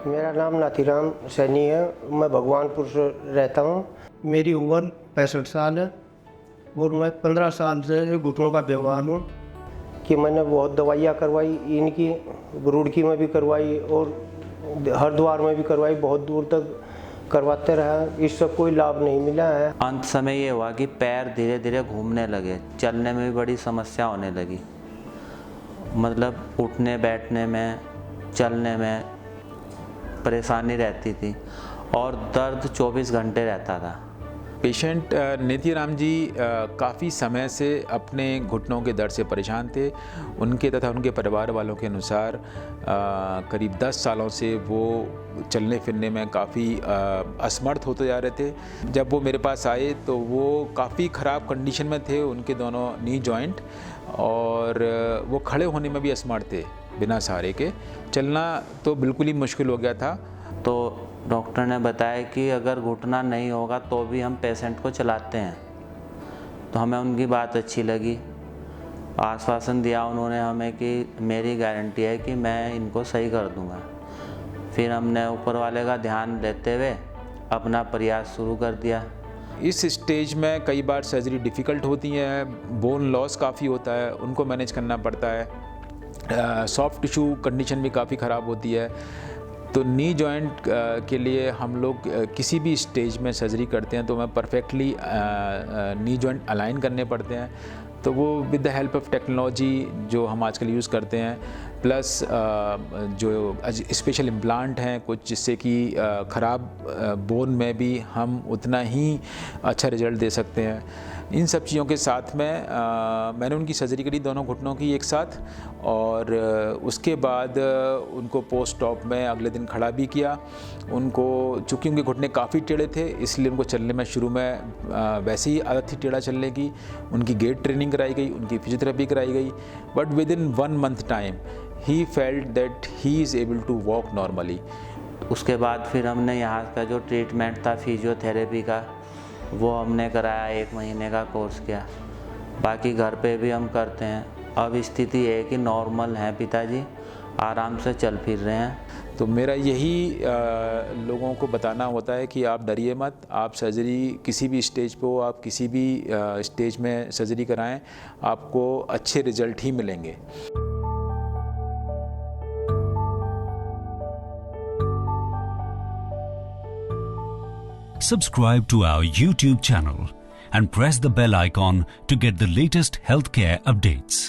मेरा नाम नाथीराम सैनी है। मैं भगवानपुर से रहता हूँ। मेरी उम्र 65 साल है और मैं 15 साल से घुटनों का बीमार हूँ। कि मैंने बहुत दवाइयाँ करवाई, इनकी रुड़की में भी करवाई और हरिद्वार में भी करवाई, बहुत दूर तक करवाते रहा, इससे कोई लाभ नहीं मिला है। अंत समय ये हुआ कि पैर धीरे धीरे घूमने लगे, चलने में भी बड़ी समस्या होने लगी, मतलब उठने बैठने में चलने में परेशानी रहती थी और दर्द 24 घंटे रहता था। पेशेंट नाथीराम जी काफ़ी समय से अपने घुटनों के दर्द से परेशान थे। उनके तथा उनके परिवार वालों के अनुसार करीब 10 सालों से वो चलने फिरने में काफ़ी असमर्थ होते जा रहे थे। जब वो मेरे पास आए तो वो काफ़ी ख़राब कंडीशन में थे, उनके दोनों नी जॉइंट, और वो खड़े होने में भी असमर्थ थे, बिना सहारे के। चलना तो बिल्कुल ही मुश्किल हो गया था। तो डॉक्टर ने बताया कि अगर घुटना नहीं होगा तो भी हम पेशेंट को चलाते हैं। तो हमें उनकी बात अच्छी लगी। आश्वासन दिया उन्होंने हमें कि मेरी गारंटी है कि मैं इनको सही कर दूंगा। फिर हमने ऊपर वाले का ध्यान देते हुए अपना प्रयास शुरू कर दिया। इस स्टेज में कई बार सर्जरी डिफ़िकल्ट होती है, बोन लॉस काफ़ी होता है, उनको मैनेज करना पड़ता है। सॉफ्ट टिश्यू कंडीशन भी काफ़ी ख़राब होती है। तो नी जॉइंट के लिए हम लोग किसी भी स्टेज में सर्जरी करते हैं तो हमें परफेक्टली नी जॉइंट अलाइन करने पड़ते हैं। तो वो with the help of technology जो हम आजकल यूज़ करते हैं, प्लस जो स्पेशल इम्प्लांट हैं कुछ, जिससे कि ख़राब बोन में भी हम उतना ही अच्छा रिज़ल्ट दे सकते हैं। इन सब चीज़ों के साथ में मैंने उनकी सर्जरी करी दोनों घुटनों की एक साथ, और उसके बाद उनको पोस्ट ऑप में अगले दिन खड़ा भी किया। उनको चूँकि उनके घुटने काफ़ी टेढ़े थे, इसलिए उनको चलने में शुरू में वैसे ही आदत थी टेढ़ा चलने की। उनकी गेट ट्रेनिंग कराई गई, उनकी फिजियोथेरेपी कराई गई, but within 1 month time he felt that he is able to walk normally. उसके बाद फिर हमने यहाँ का जो ट्रीटमेंट था फिजियोथेरेपी का, वो हमने कराया, 1 महीने का कोर्स किया। बाकी घर पे भी हम करते हैं। अब स्थिति है कि नॉर्मल हैं पिताजी, आराम से चल फिर रहे हैं। तो मेरा यही लोगों को बताना होता है कि आप डरिए मत। आप सर्जरी किसी भी स्टेज पे हो, आप किसी भी स्टेज में सर्जरी कराएं, आपको अच्छे रिजल्ट ही मिलेंगे। Subscribe to our YouTube channel and press the bell icon to get the latest healthcare updates.